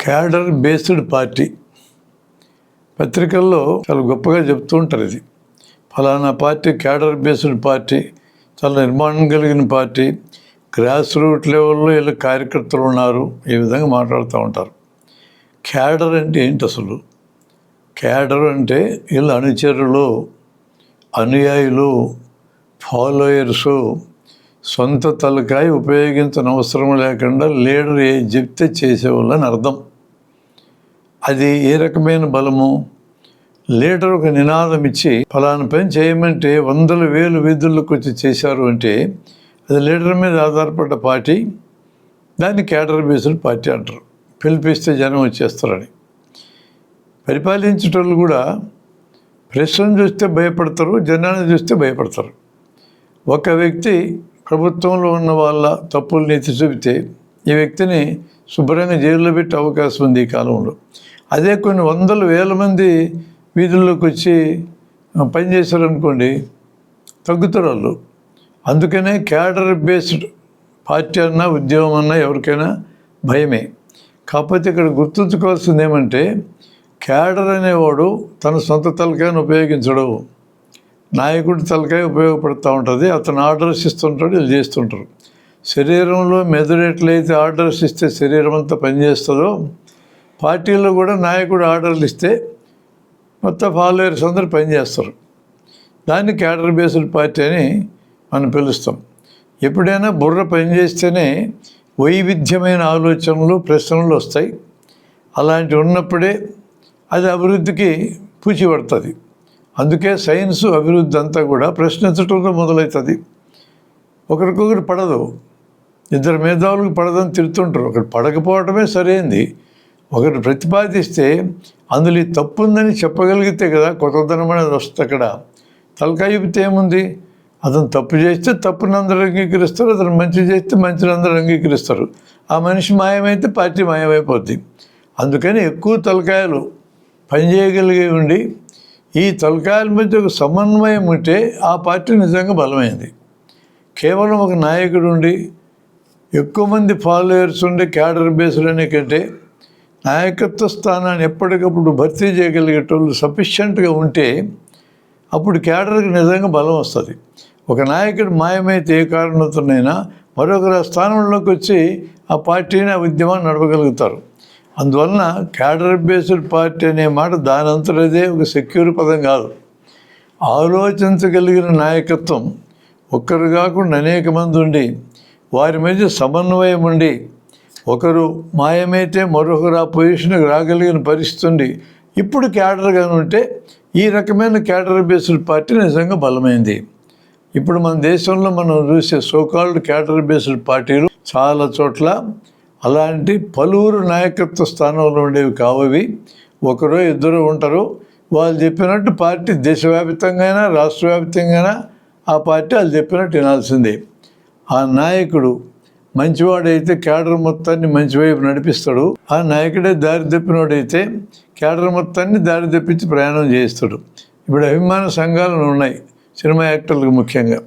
Cadre based party పత్రికల్లో చాలా గొప్పగా చెప్తూ ఉంటారు. ఇది ఫలానా పార్టీ క్యాడర్ బేస్డ్ పార్టీ, చాలా నిర్మాణం కలిగిన పార్టీ, గ్రాస్ రూట్ లెవెల్లో వీళ్ళ కార్యకర్తలు ఉన్నారు, ఈ విధంగా మాట్లాడుతూ ఉంటారు. క్యాడర్ అంటే ఏంటి అసలు? క్యాడర్ అంటే వీళ్ళ అనుచరులు, అనుయాయులు, ఫాలోయర్సు, సొంత తలకాయ ఉపయోగించిన అవసరం లేకుండా లీడర్ ఏ చెప్తే చేసేవాళ్ళని అర్థం. అది ఏ రకమైన బలము? లీడర్ ఒక నినాదం ఇచ్చి ఫలానా పని చేయమంటే వందల వేలు వీధుల్లోకి వచ్చి చేశారు అంటే అది లీడర్ మీద ఆధారపడ్డ పార్టీ. దాన్ని క్యాడర్ బేస్డ్ పార్టీ అంటారు. పిలిపిస్తే జనం వచ్చేస్తారని. పరిపాలించేటోళ్ళు కూడా ప్రశ్నను చూస్తే భయపడతారు, జనాన్ని చూస్తే భయపడతారు. ఒక వ్యక్తి ప్రభుత్వంలో ఉన్న వాళ్ళ తప్పుల్ని ఎత్తి చూపితే ఈ వ్యక్తిని శుభ్రంగా జైల్లో పెట్టే అవకాశం ఉంది ఈ కాలంలో. అదే కొన్ని వందల వేల మంది వీధుల్లోకి వచ్చి పనిచేశారనుకోండి, తగ్గుతారు వాళ్ళు. అందుకనే క్యాడర్ బేస్డ్ పార్టీ అన్నా ఉద్యోగం అన్నా ఎవరికైనా భయమే. కాకపోతే ఇక్కడ గుర్తుంచుకోవాల్సింది ఏమంటే, క్యాడర్ అనేవాడు తన సొంత తలకాయను ఉపయోగించడు. నాయకుడి తలకాయ ఉపయోగపడుతూ ఉంటుంది. అతను ఆర్డర్స్ ఇస్తుంటాడు, వీళ్ళు చేస్తుంటారు. శరీరంలో మెదడు ఎట్లయితే ఆర్డర్స్ ఇస్తే శరీరం అంతా పనిచేస్తుందో, పార్టీలో కూడా నాయకుడు ఆర్డర్లు ఇస్తే మొత్తం ఫాలోయర్స్ అందరూ పనిచేస్తారు. దాన్ని క్యాడర్ బేస్డ్ పార్టీ అని మనం పిలుస్తాం. ఎప్పుడైనా బుర్ర పనిచేస్తేనే వైవిధ్యమైన ఆలోచనలు, ప్రశ్నలు వస్తాయి. అలాంటివి ఉన్నప్పుడే అది అభివృద్ధికి పూచి పడుతుంది. అందుకే సైన్సు అభివృద్ధి అంతా కూడా ప్రశ్నించడంతో మొదలవుతుంది. ఒకరికొకరు పడదు, ఇద్దరు మేధావులకు పడదని తిడుతుంటారు. ఒకటి పడకపోవడమే సరైంది. ఒకరు ప్రతిపాదిస్తే అందులో ఈ తప్పు ఉందని చెప్పగలిగితే కదా కొత్తదనం అనేది వస్తుంది. అక్కడ తలకాయ ఊపితే ఏముంది? అతను తప్పు చేస్తే తప్పుని అందరూ అంగీకరిస్తారు, అతను మంచి చేస్తే మంచిని అందరూ అంగీకరిస్తారు. ఆ మనిషి మాయమైతే పార్టీ మాయమైపోద్ది. అందుకని ఎక్కువ తలకాయలు పనిచేయగలిగి ఉండి ఈ తలకాయల మధ్య ఒక సమన్వయం ఉంటే ఆ పార్టీ నిజంగా బలమైంది. కేవలం ఒక నాయకుడు ఉండి ఎక్కువ మంది ఫాలోయర్స్ ఉండే క్యాడర్ బేస్డ్ అనే కంటే నాయకత్వ స్థానాన్ని ఎప్పటికప్పుడు భర్తీ చేయగలిగేటోళ్ళు సఫిషియెంట్గా ఉంటే అప్పుడు క్యాడర్కి నిజంగా బలం వస్తుంది. ఒక నాయకుడు మాయమైతే ఏ కారణంతోనైనా మరొకరు స్థానంలోకి వచ్చి ఆ పార్టీని, ఆ ఉద్యమాన్ని నడపగలుగుతారు. అందువలన క్యాడర్ బేస్డ్ పార్టీ అనే మాట దానంతరదే ఒక సెక్యూర్ పదం కాదు. ఆలోచించగలిగిన నాయకత్వం ఒక్కరు కాకుండా అనేక మంది ఉండి వారి మధ్య సమన్వయం ఉండి ఒకరు మాయమైతే మరొకరు ఆ పొజిషన్కి రాగలిగిన పరిస్థితి ఉండి ఇప్పుడు క్యాడర్గా ఉంటే ఈ రకమైన క్యాడర్ బేస్డ్ పార్టీ నిజంగా బలమైంది. ఇప్పుడు మన దేశంలో మనం చూసే సోకాల్డ్ క్యాడర్ బేస్డ్ పార్టీలు చాలా చోట్ల అలాంటి పలువురు నాయకత్వ స్థానంలో ఉండేవి కావవి. ఒకరో ఇద్దరు ఉంటారు. వాళ్ళు చెప్పినట్టు పార్టీ దేశవ్యాప్తంగా రాష్ట్ర వ్యాప్తంగా ఆ పార్టీ వాళ్ళు చెప్పినట్టు వినాల్సిందే. ఆ నాయకుడు మంచివాడైతే క్యాడర్ మొత్తాన్ని మంచివైపు నడిపిస్తాడు. ఆ నాయకుడే దారి తప్పినోడైతే క్యాడర్ మొత్తాన్ని దారి తప్పించి ప్రయాణం చేయిస్తాడు. ఇప్పుడు అభిమాన సంఘాలు ఉన్నాయి సినిమా యాక్టర్లకు. ముఖ్యంగా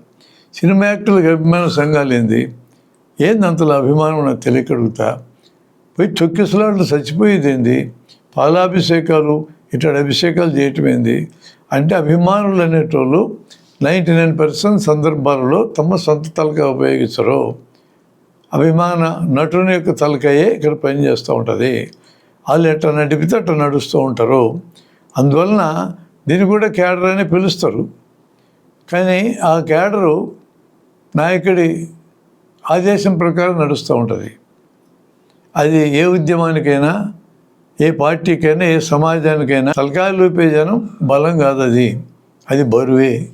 సినిమా యాక్టర్లకు అభిమాన సంఘాలు ఏంది అంతలో అభిమానం నాకు తెలియకడుగుతా. పోయి తొక్కిసలాట్లు చచ్చిపోయేది ఏంది? పాలాభిషేకాలు ఇట్లాంటి అభిషేకాలు చేయటం ఏంది? అంటే అభిమానులు అనేటోళ్ళు 99% సందర్భాలలో తమ సొంత తలకాయ ఉపయోగించరు. అభిమాన నటుని యొక్క తలకాయే ఇక్కడ పనిచేస్తూ ఉంటుంది. వాళ్ళు ఎట్లా నడిపితే అట్లా నడుస్తూ ఉంటారు. అందువలన దీన్ని కూడా క్యాడర్ అని పిలుస్తారు. కానీ ఆ క్యాడరు నాయకుడి ఆదేశం ప్రకారం నడుస్తూ ఉంటుంది. అది ఏ ఉద్యమానికైనా, ఏ పార్టీకైనా, ఏ సమాజానికైనా తలకాయలు ఊపే జనం బలం కాదు. అది బరువే.